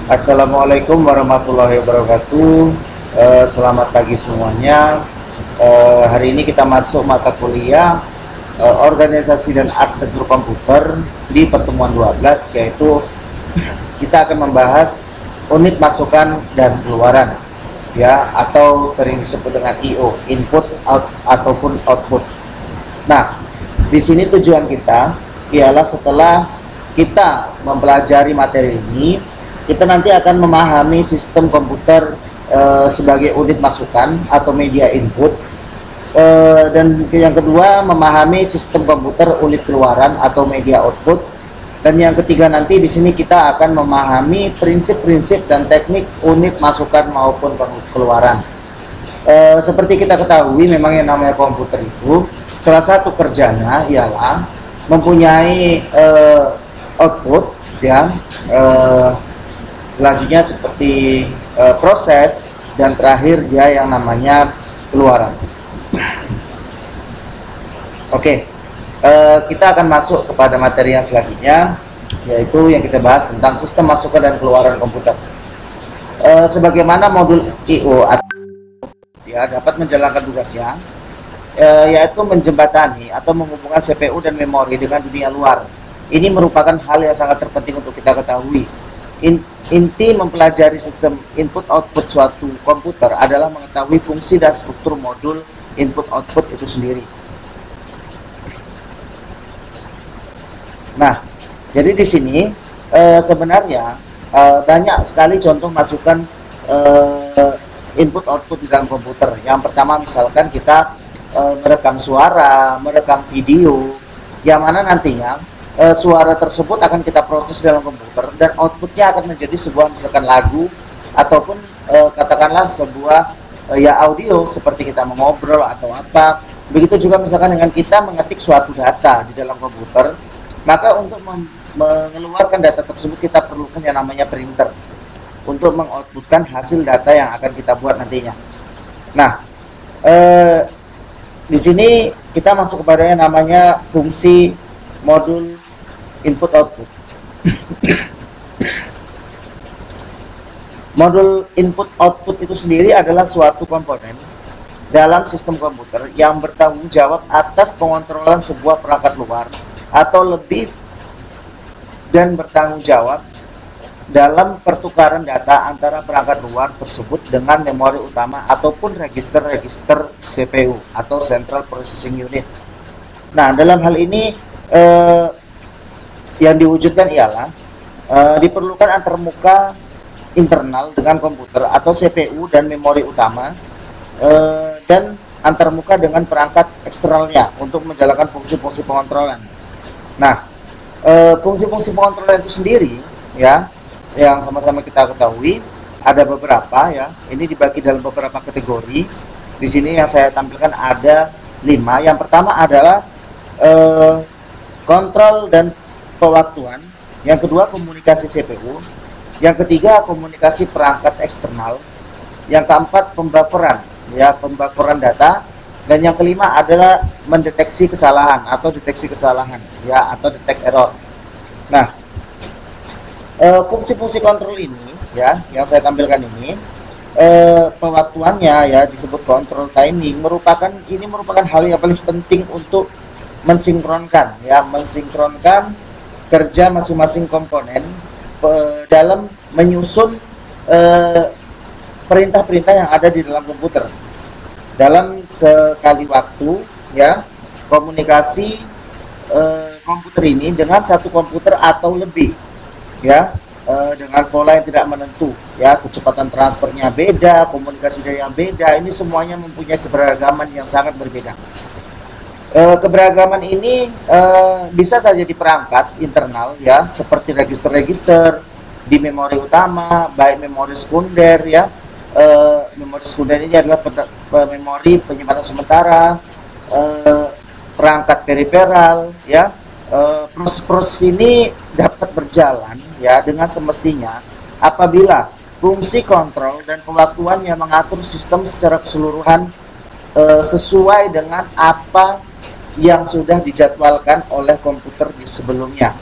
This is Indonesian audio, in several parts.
Assalamualaikum warahmatullahi wabarakatuh. Selamat pagi semuanya. Hari ini kita masuk mata kuliah Organisasi dan Arsitektur Komputer di pertemuan 12, yaitu kita akan membahas unit masukan dan keluaran, ya, atau sering disebut dengan IO, input ataupun output. Nah, di sini tujuan kita ialah setelah kita mempelajari materi ini, kita nanti akan memahami sistem komputer sebagai unit masukan atau media input, dan yang kedua memahami sistem komputer unit keluaran atau media output, dan yang ketiga nanti di sini kita akan memahami prinsip-prinsip dan teknik unit masukan maupun keluaran. Seperti kita ketahui, memang yang namanya komputer itu salah satu kerjanya ialah mempunyai output, ya. Selanjutnya seperti proses, dan terakhir dia yang namanya keluaran. Oke, kita akan masuk kepada materi yang selanjutnya, yaitu yang kita bahas tentang sistem masukan dan keluaran komputer. Sebagaimana modul IO ya dapat menjalankan tugasnya, yaitu menjembatani atau menghubungkan CPU dan memori dengan dunia luar. Ini merupakan hal yang sangat terpenting untuk kita ketahui. Inti mempelajari sistem input-output suatu komputer adalah mengetahui fungsi dan struktur modul input-output itu sendiri. Nah, jadi di sini sebenarnya banyak sekali contoh masukan input-output di dalam komputer. Yang pertama, misalkan kita merekam suara, merekam video, yang mana nantinya suara tersebut akan kita proses dalam komputer dan outputnya akan menjadi sebuah misalkan lagu ataupun katakanlah sebuah ya audio seperti kita mengobrol atau apa. Begitu juga misalkan dengan kita mengetik suatu data di dalam komputer, maka untuk mengeluarkan data tersebut kita perlukan yang namanya printer untuk mengoutputkan hasil data yang akan kita buat nantinya. Nah, di sini kita masuk kepada yang namanya fungsi modul input output. Modul input output itu sendiri adalah suatu komponen dalam sistem komputer yang bertanggung jawab atas pengontrolan sebuah perangkat luar atau lebih, dan bertanggung jawab dalam pertukaran data antara perangkat luar tersebut dengan memori utama ataupun register-register CPU atau Central Processing Unit. Nah, dalam hal ini yang diwujudkan ialah diperlukan antarmuka internal dengan komputer atau CPU dan memori utama, dan antarmuka dengan perangkat eksternalnya untuk menjalankan fungsi-fungsi pengontrolan. Nah, fungsi-fungsi pengontrolan itu sendiri, ya, yang sama-sama kita ketahui ada beberapa, ya. Ini dibagi dalam beberapa kategori. Di sini yang saya tampilkan ada 5. Yang pertama adalah kontrol dan pewaktuan, yang kedua komunikasi CPU, yang ketiga komunikasi perangkat eksternal, yang keempat pembufferan, ya, pembufferan data, dan yang kelima adalah mendeteksi kesalahan atau deteksi kesalahan, ya, atau detect error. Nah, fungsi-fungsi kontrol ini, ya, yang saya tampilkan ini, pewaktuannya, ya, disebut control timing, merupakan hal yang paling penting untuk mensinkronkan, ya, mensinkronkan kerja masing-masing komponen dalam menyusun perintah-perintah yang ada di dalam komputer dalam sekali waktu, ya. Komunikasi komputer ini dengan satu komputer atau lebih, ya, dengan pola yang tidak menentu, ya, kecepatan transfernya beda, komunikasi yang beda, ini semuanya mempunyai keberagaman yang sangat berbeda. Keberagaman ini bisa saja di perangkat internal, ya, seperti register-register di memori utama, baik memori sekunder, ya. Memori sekunder ini adalah memori penyimpanan sementara, perangkat periferal, ya. Proses-proses ini dapat berjalan, ya, dengan semestinya apabila fungsi kontrol dan pewaktuan yang mengatur sistem secara keseluruhan sesuai dengan apa yang sudah dijadwalkan oleh komputer di sebelumnya.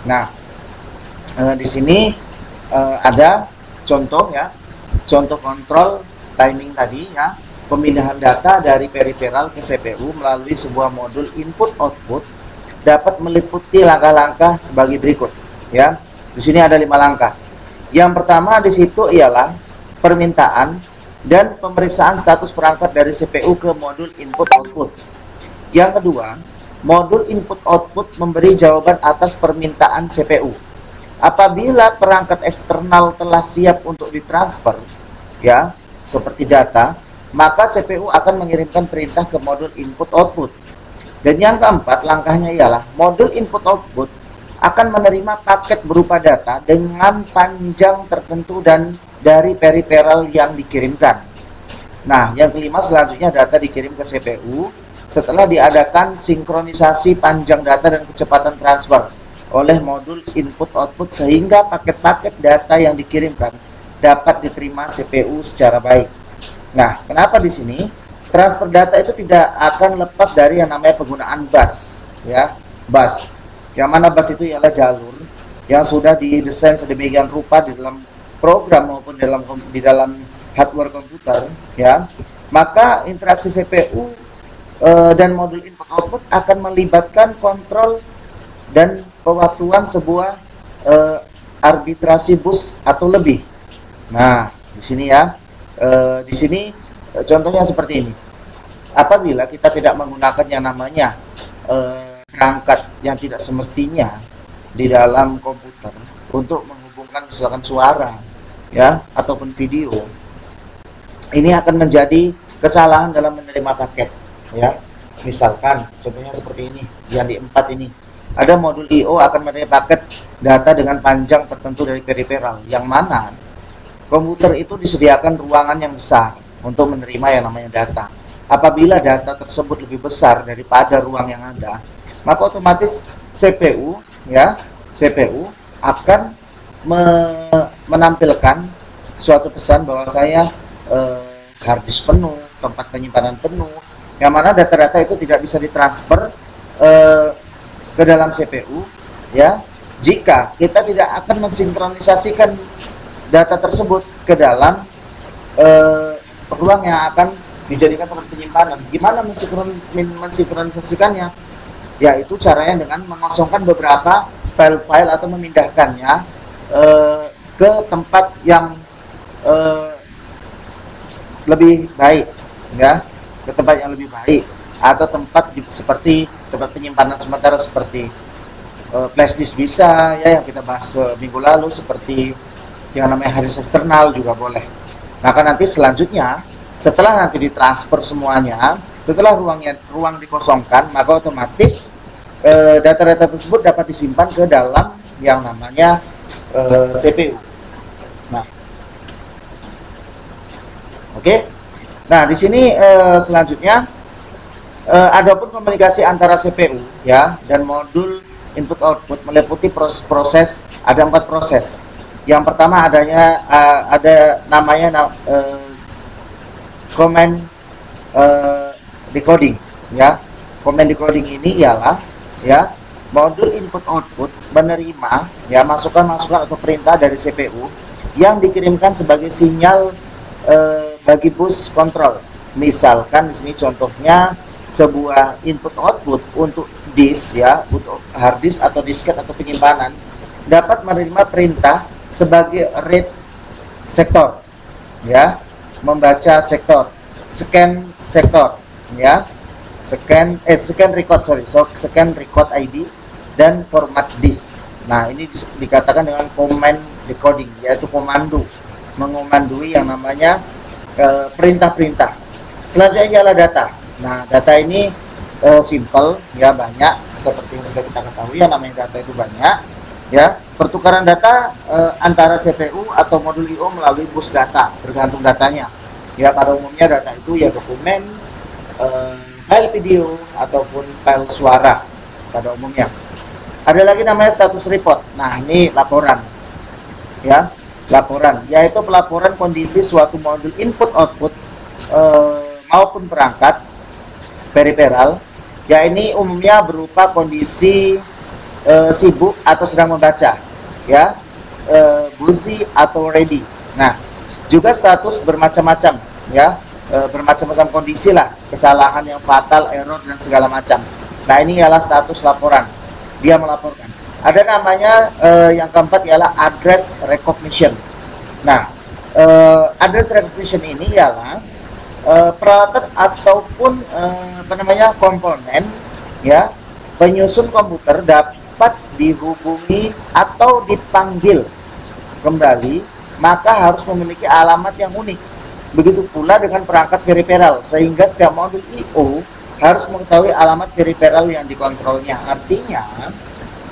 Nah, di sini ada contoh ya, contoh kontrol timing tadi ya, pemindahan data dari periferal ke CPU melalui sebuah modul input output dapat meliputi langkah-langkah sebagai berikut ya. Di sini ada 5 langkah. Yang pertama di situ ialah permintaan dan pemeriksaan status perangkat dari CPU ke modul input output. Yang kedua, modul input output memberi jawaban atas permintaan CPU. Apabila perangkat eksternal telah siap untuk ditransfer, ya, seperti data, maka CPU akan mengirimkan perintah ke modul input output. Dan yang keempat, langkahnya ialah modul input output akan menerima paket berupa data dengan panjang tertentu dan dari periferal yang dikirimkan. Nah, yang kelima, selanjutnya data dikirim ke CPU setelah diadakan sinkronisasi panjang data dan kecepatan transfer oleh modul input output sehingga paket-paket data yang dikirimkan dapat diterima CPU secara baik. Nah, kenapa di sini transfer data itu tidak akan lepas dari yang namanya penggunaan bus, ya, bus. Yang mana bus itu ialah jalur yang sudah didesain sedemikian rupa di dalam program maupun di dalam hardware komputer, ya. Maka interaksi CPU dan modul input output akan melibatkan kontrol dan pewaktuan sebuah arbitrasi bus atau lebih. Nah, di sini ya, di sini contohnya seperti ini. Apabila kita tidak menggunakan yang namanya perangkat yang tidak semestinya di dalam komputer untuk menghubungkan misalkan suara, ya, ataupun video, ini akan menjadi kesalahan dalam menerima paket, ya. Misalkan contohnya seperti ini, yang di 4 ini. Ada modul I/O akan menerima paket data dengan panjang tertentu dari periferal, yang mana komputer itu disediakan ruangan yang besar untuk menerima yang namanya data. Apabila data tersebut lebih besar daripada ruang yang ada, maka otomatis CPU, ya, CPU akan menampilkan suatu pesan bahwa saya hard disk penuh, tempat penyimpanan penuh, yang mana data-data itu tidak bisa ditransfer ke dalam CPU, ya, jika kita tidak akan mensinkronisasikan data tersebut ke dalam ruang yang akan dijadikan tempat penyimpanan. Gimana mensinkronisasikannya? Yaitu caranya dengan mengosongkan beberapa file-file atau memindahkannya ke tempat yang lebih baik, ya, ke tempat yang lebih baik, atau tempat seperti tempat penyimpanan sementara seperti flash disk bisa, ya, yang kita bahas minggu lalu, seperti yang namanya hard disk eksternal juga boleh. Maka nanti selanjutnya setelah nanti ditransfer semuanya, setelah ruang dikosongkan, maka otomatis data-data tersebut dapat disimpan ke dalam yang namanya CPU. Nah, oke. Nah, di sini selanjutnya adapun komunikasi antara CPU, ya, dan modul input output meliputi proses, ada 4 proses. Yang pertama ada namanya command decoding, ya. Command decoding ini ialah, ya, modul input output menerima, ya, masukan-masukan atau perintah dari CPU yang dikirimkan sebagai sinyal bagi bus kontrol. Misalkan di sini contohnya sebuah input output untuk disk, ya, untuk hard disk atau disket atau penyimpanan dapat menerima perintah sebagai read sektor, ya, membaca sektor, scan sektor, ya, scan record, scan record ID dan format disk. Nah, ini dikatakan dengan command decoding, yaitu komando, mengomandoi yang namanya perintah-perintah. Selanjutnya adalah data. Nah, data ini simple, ya, banyak, seperti yang sudah kita ketahui, yang namanya data itu banyak, ya. Pertukaran data antara CPU atau modul I/O melalui bus data, tergantung datanya. Ya, pada umumnya data itu ya dokumen, file video ataupun file suara pada umumnya. Ada lagi namanya status report. Nah, ini laporan, ya, laporan, yaitu pelaporan kondisi suatu modul input output maupun perangkat periferal. Ya, ini umumnya berupa kondisi sibuk atau sedang membaca, ya, busy atau ready. Nah, juga status bermacam-macam ya, bermacam-macam kondisi lah, kesalahan yang fatal, error dan segala macam. Nah, ini ialah status laporan. Dia melaporkan. Ada namanya yang keempat ialah address recognition. Nah, address recognition ini ialah peralatan ataupun komponen ya penyusun komputer dapat dihubungi atau dipanggil kembali, maka harus memiliki alamat yang unik. Begitu pula dengan perangkat periferal, sehingga setiap modul I/O harus mengetahui alamat periferal yang dikontrolnya. Artinya,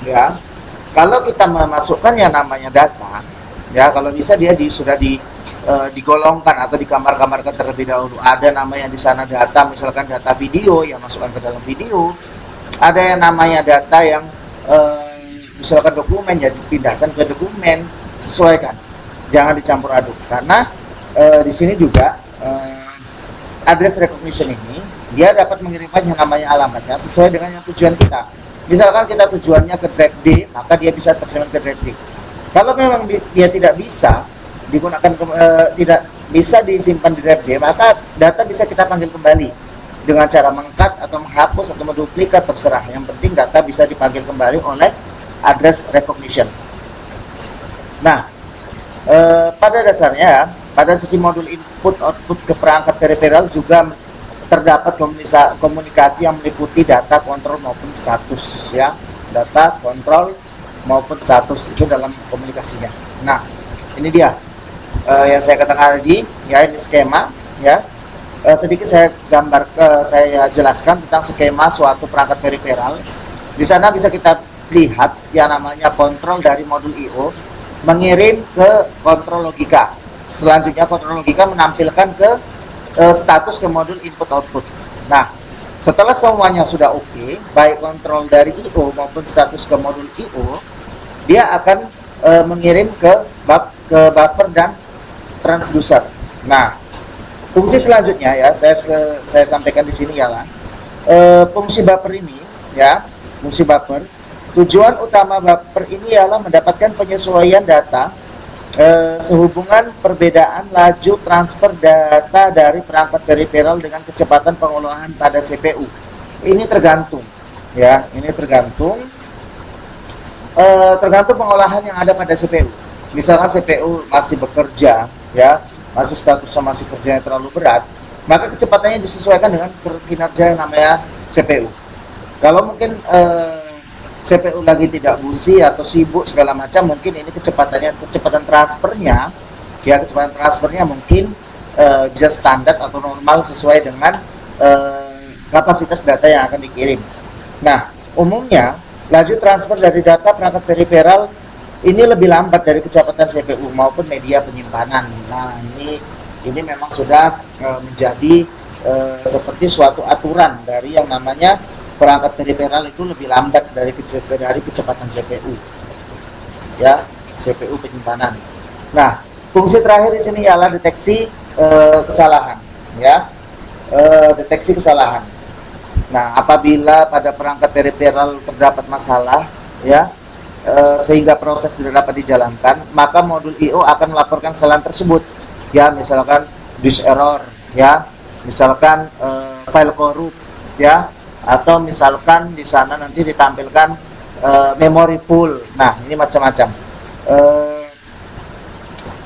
ya, kalau kita memasukkan yang namanya data, ya, kalau bisa dia sudah digolongkan atau dikamar-kamarkan terlebih dahulu. Ada namanya di sana data, misalkan data video yang masukkan ke dalam video. Ada yang namanya data yang misalkan dokumen, jadi pindahkan ke dokumen, sesuaikan. Jangan dicampur aduk, karena di sini juga address recognition ini dia dapat mengirimkan yang namanya alamatnya sesuai dengan yang tujuan kita. Misalkan kita tujuannya ke drive D, maka dia bisa tersemat ke drive D. Kalau memang dia tidak bisa digunakan, tidak bisa disimpan di drive D, maka data bisa kita panggil kembali dengan cara meng-cut atau menghapus atau menduplikat, terserah. Yang penting data bisa dipanggil kembali oleh address recognition. Nah, pada dasarnya pada sisi modul input output ke perangkat periferal juga terdapat komunikasi yang meliputi data kontrol maupun status ya. Data kontrol maupun status itu dalam komunikasinya. Nah, ini dia yang saya katakan tadi ya, ini skema ya. Sedikit saya saya jelaskan tentang skema suatu perangkat periferal. Di sana bisa kita lihat yang namanya kontrol dari modul I/O mengirim ke kontrol logika. Selanjutnya kontrol logika menampilkan ke status ke modul input output. Nah, setelah semuanya sudah oke, baik kontrol dari I/O maupun status ke modul I/O, dia akan mengirim ke buffer dan transducer. Nah, fungsi selanjutnya ya, saya sampaikan di sini ialah fungsi buffer ini ya, fungsi buffer. Tujuan utama buffer ini ialah mendapatkan penyesuaian data sehubungan perbedaan laju transfer data dari perangkat periferal dengan kecepatan pengolahan pada CPU. Ini tergantung ya, ini tergantung pengolahan yang ada pada CPU. Misalkan CPU masih bekerja ya, masih statusnya masih kerjanya terlalu berat, maka kecepatannya disesuaikan dengan kinerja yang namanya CPU. Kalau mungkin CPU lagi tidak busi atau sibuk segala macam, mungkin ini kecepatan transfernya mungkin bisa standar atau normal sesuai dengan kapasitas data yang akan dikirim. Nah, umumnya laju transfer dari data perangkat periferal ini lebih lambat dari kecepatan CPU maupun media penyimpanan. Nah, ini memang sudah menjadi seperti suatu aturan dari yang namanya perangkat periferal itu lebih lambat dari kecepatan CPU. Ya, CPU penyimpanan. Nah, fungsi terakhir di sini ialah deteksi kesalahan, ya. Deteksi kesalahan. Nah, apabila pada perangkat periferal terdapat masalah, ya, sehingga proses tidak dapat dijalankan, maka modul I/O akan melaporkan kesalahan tersebut. Ya, misalkan disk error, ya, misalkan file korup, ya, atau misalkan di sana nanti ditampilkan memory full. Nah, ini macam-macam.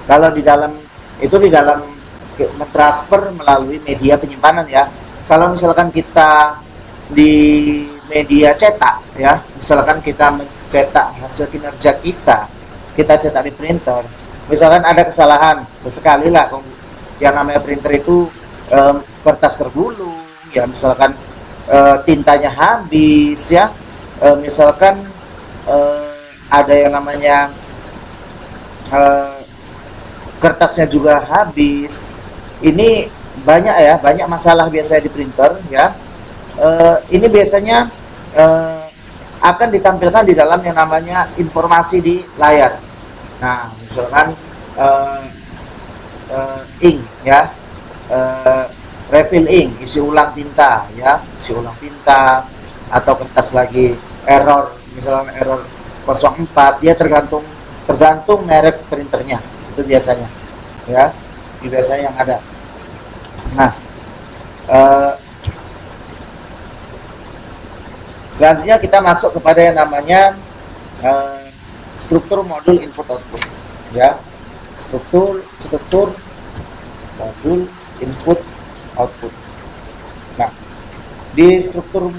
Kalau di dalam mentransfer melalui media penyimpanan, ya. Kalau misalkan kita di media cetak, ya, misalkan kita mencetak hasil kinerja kita cetak di printer, misalkan ada kesalahan sesekali lah, yang namanya printer itu kertas tergulung, ya, misalkan tintanya habis, ya, misalkan ada yang namanya kertasnya juga habis. Ini banyak ya, banyak masalah biasanya di printer, ya. Ini biasanya akan ditampilkan di dalam yang namanya informasi di layar. Nah, misalkan ink, ya, refill ink, isi ulang tinta, ya, isi ulang tinta, atau kertas lagi error, misalnya error 04, dia tergantung tergantung merek printernya, itu biasanya ya, ini biasanya yang ada. Nah, selanjutnya kita masuk kepada yang namanya struktur modul input output ya, struktur modul input output. Nah, di struktur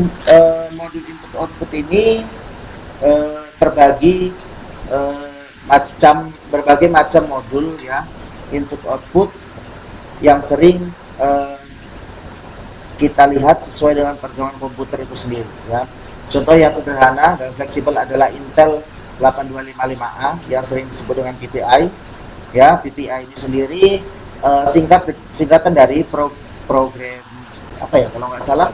modul input output ini terbagi berbagai macam modul ya, input output yang sering kita lihat sesuai dengan perkembangan komputer itu sendiri ya. Contoh yang sederhana dan fleksibel adalah Intel 8255A yang sering disebut dengan PPI ya. PPI ini sendiri singkatan dari program apa ya, kalau nggak salah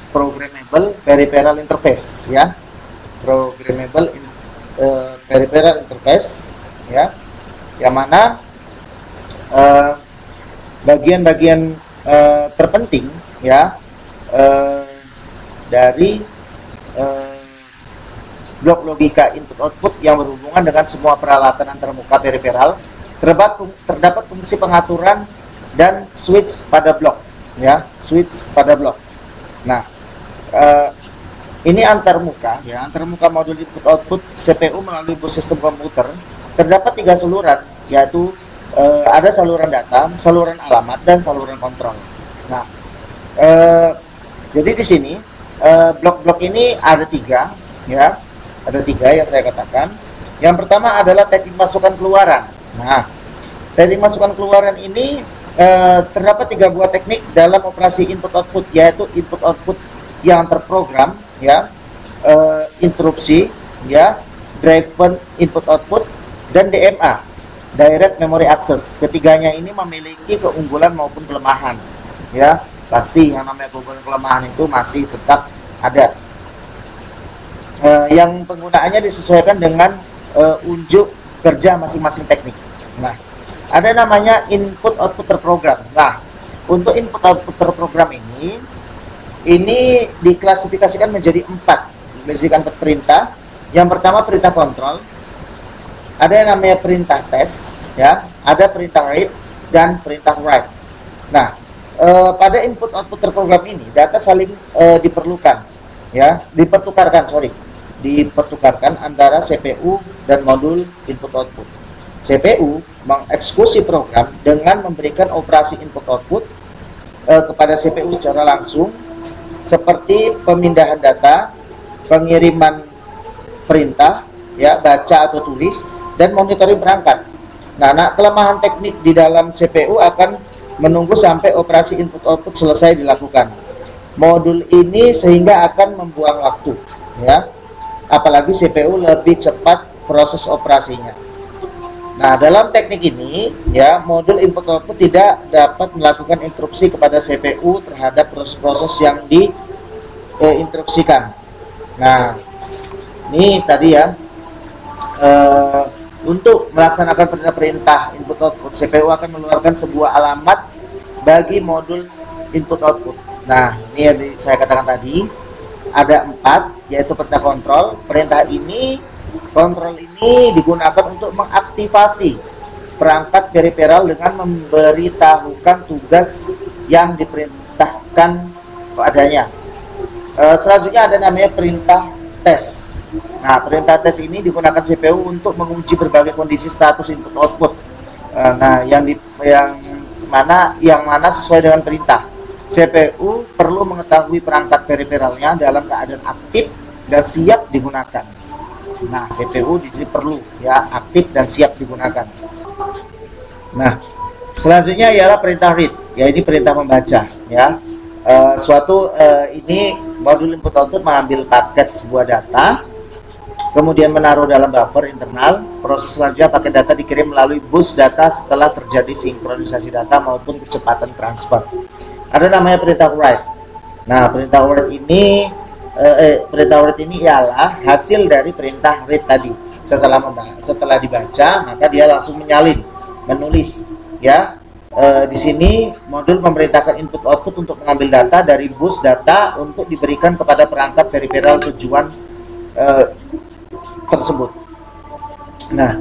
programmable peripheral interface ya, programmable peripheral interface ya, yang mana bagian-bagian terpenting ya dari blok logika input output yang berhubungan dengan semua peralatan antarmuka periferal terdapat fungsi pengaturan dan switch pada blok ya, switch pada blok. Nah, ini antarmuka ya, antarmuka modul input output CPU melalui bus sistem komputer terdapat 3 saluran, yaitu ada saluran data, saluran alamat, dan saluran kontrol. Nah, jadi di sini blok-blok ini ada 3 ya, ada 3 yang saya katakan. Yang pertama adalah teknik masukan keluaran. Nah, teknik masukan keluaran ini terdapat 3 buah teknik dalam operasi input output, yaitu input output yang terprogram ya, interupsi ya, driven input output, dan DMA, direct memory access. Ketiganya ini memiliki keunggulan maupun kelemahan ya. Pasti yang namanya keunggulan kelemahan itu masih tetap ada. Yang penggunaannya disesuaikan dengan unjuk kerja masing-masing teknik. Nah, ada namanya input output terprogram. Nah, untuk input output terprogram ini diklasifikasikan menjadi 4 perintah. Yang pertama perintah kontrol, ada yang namanya perintah tes ya, ada perintah read dan perintah write. Nah, pada input output terprogram ini data saling dipertukarkan antara CPU dan modul input output. CPU mengeksekusi program dengan memberikan operasi input output kepada CPU secara langsung, seperti pemindahan data, pengiriman perintah ya, baca atau tulis, dan monitoring perangkat. Nah, kelemahan teknik di dalam CPU akan menunggu sampai operasi input output selesai dilakukan. Modul ini sehingga akan membuang waktu ya, apalagi CPU lebih cepat proses operasinya. Nah, dalam teknik ini ya, modul input output tidak dapat melakukan interupsi kepada CPU terhadap proses-proses yang diinstruksikan. Nah, ini tadi ya, untuk melaksanakan perintah-perintah input output, CPU akan mengeluarkan sebuah alamat bagi modul input output. Nah, ini yang saya katakan tadi ada 4, yaitu perintah kontrol. Kontrol ini digunakan untuk mengaktifasi perangkat peripheral dengan memberitahukan tugas yang diperintahkan padanya. Selanjutnya ada namanya perintah tes. Nah, perintah tes ini digunakan CPU untuk menguji berbagai kondisi status input output. Nah, yang mana sesuai dengan perintah. CPU perlu mengetahui perangkat periferalnya dalam keadaan aktif dan siap digunakan. Nah, CPU di sini perlu ya aktif dan siap digunakan. Nah, selanjutnya ialah perintah read, ya ini perintah membaca ya. Ini modul input output mengambil paket sebuah data, kemudian menaruh dalam buffer internal. Proses selanjutnya paket data dikirim melalui bus data setelah terjadi sinkronisasi data maupun kecepatan transfer. Ada namanya perintah write. Nah, perintah write ini ialah hasil dari perintah read tadi. Setelah dibaca, maka dia langsung menulis ya. Di sini modul memerintahkan input output untuk mengambil data dari bus data untuk diberikan kepada perangkat peripheral tujuan tersebut. Nah,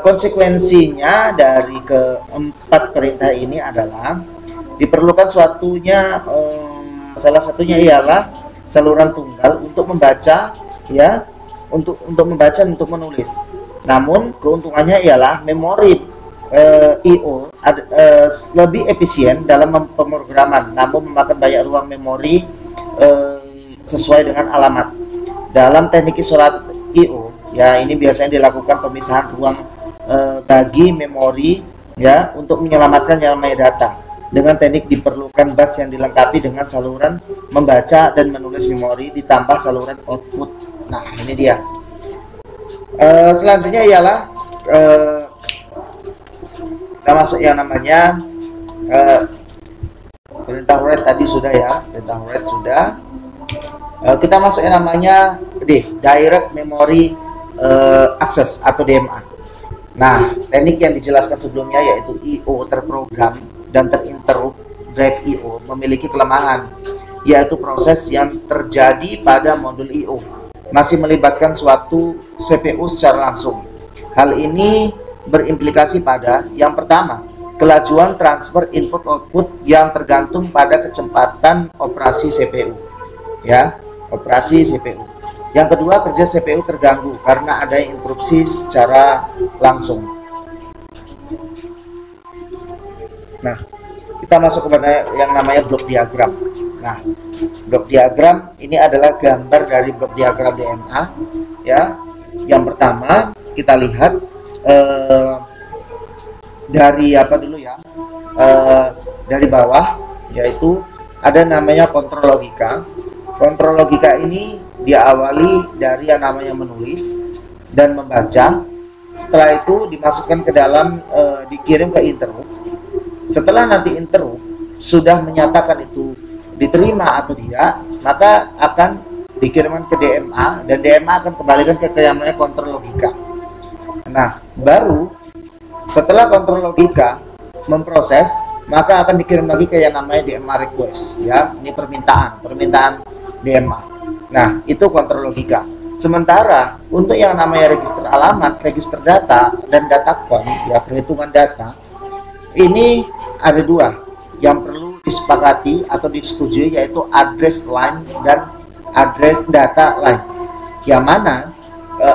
konsekuensinya dari keempat perintah ini adalah diperlukan salah satunya ialah saluran tunggal untuk membaca, ya, untuk membaca dan untuk menulis. Namun keuntungannya ialah memori I/O lebih efisien dalam pemrograman, namun memakan banyak ruang memori sesuai dengan alamat. Dalam teknik isolat I/O, ya, ini biasanya dilakukan pemisahan ruang bagi memori, ya, untuk menyelamatkan yang namanya data. Dengan teknik diperlukan bus yang dilengkapi dengan saluran membaca dan menulis memori ditambah saluran output. Nah, ini dia. Selanjutnya ialah kita masuk yang namanya perintah read tadi sudah, ya, perintah read sudah. Kita masuk yang namanya direct memory access atau DMA. Nah, teknik yang dijelaskan sebelumnya yaitu I/O terprogram dan terinterrupt drive I/O memiliki kelemahan, yaitu proses yang terjadi pada modul I/O masih melibatkan suatu CPU secara langsung. Hal ini berimplikasi pada yang pertama, kelajuan transfer input-output yang tergantung pada kecepatan operasi CPU, ya, operasi CPU. Yang kedua, kerja CPU terganggu karena ada interupsi secara langsung. Nah, kita masuk kepada yang namanya blok diagram. Nah, blok diagram ini adalah gambar dari blok diagram DMA, ya. Yang pertama kita lihat dari apa dulu, ya, dari bawah, yaitu ada namanya kontrol logika. Kontrol logika ini diawali dari yang namanya menulis dan membaca. Setelah itu dimasukkan ke dalam, dikirim ke interrupt. Setelah nanti interrupt sudah menyatakan itu diterima atau tidak, maka akan dikirimkan ke DMA dan DMA akan kembalikan ke yang namanya kontrol logika. Nah, baru setelah kontrol logika memproses, maka akan dikirim lagi ke yang namanya DMA request, ya. Ini permintaan DMA. Nah, itu kontrol logika. Sementara untuk yang namanya register alamat, register data, dan data con, ya, perhitungan data, ini ada dua yang perlu disepakati atau disetujui, yaitu address lines dan address data lines. Yang mana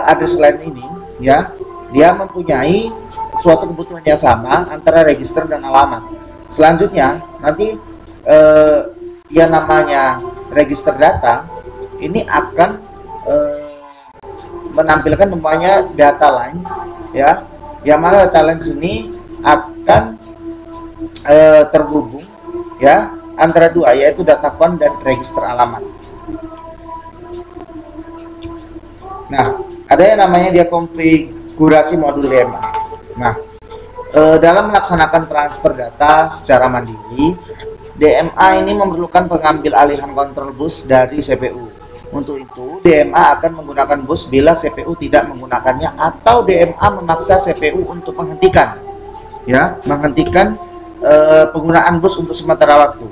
address line ini, ya, dia mempunyai suatu kebutuhan yang sama antara register dan alamat. Selanjutnya nanti yang namanya register data ini akan menampilkan namanya data lines, ya, yang mana data lines ini akan terhubung, ya, antara dua, yaitu data con dan register alamat. Nah, ada yang namanya dia konfigurasi modul DMA. Nah, dalam melaksanakan transfer data secara mandiri, DMA ini memerlukan pengambil alihan kontrol bus dari CPU. Untuk itu, DMA akan menggunakan bus bila CPU tidak menggunakannya, atau DMA memaksa CPU untuk menghentikan, ya, penggunaan bus untuk sementara waktu.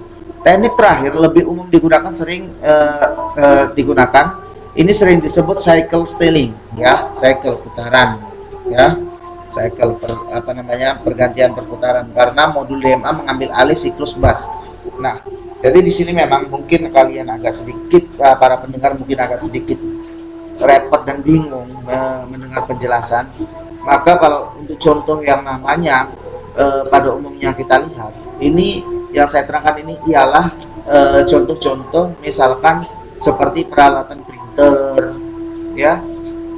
Teknik terakhir lebih umum digunakan, ini sering disebut cycle stealing, ya, cycle putaran, ya, cycle pergantian perputaran, karena modul DMA mengambil alih siklus bus. Nah, jadi di sini memang mungkin kalian agak sedikit, para pendengar mungkin agak sedikit repot dan bingung mendengar penjelasan. Maka kalau untuk contoh yang namanya pada umumnya kita lihat, ini yang saya terangkan ini ialah contoh-contoh, misalkan seperti peralatan printer, ya,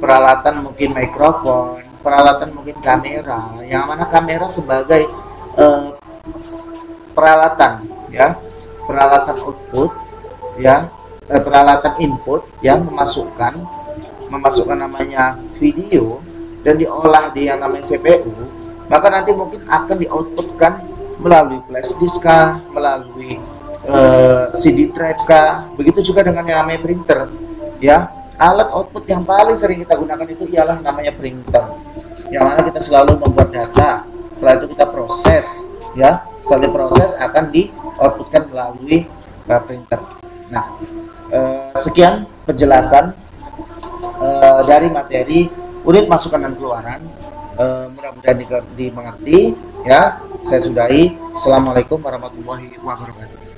peralatan mungkin mikrofon, peralatan mungkin kamera, yang mana kamera sebagai peralatan, ya, peralatan output, ya, peralatan input yang memasukkan namanya video dan diolah di yang namanya CPU, maka nanti mungkin akan di-outputkan melalui flash disk kah, melalui CD drive kah. Begitu juga dengan yang namanya printer, ya. Alat output yang paling sering kita gunakan itu ialah namanya printer, yang mana kita selalu membuat data, setelah itu kita proses, ya, setelah diproses akan di-outputkan melalui printer. Nah, sekian penjelasan dari materi unit masukan dan keluaran. Mudah-mudahan dimengerti ya. Saya sudahi. Assalamualaikum warahmatullahi wabarakatuh.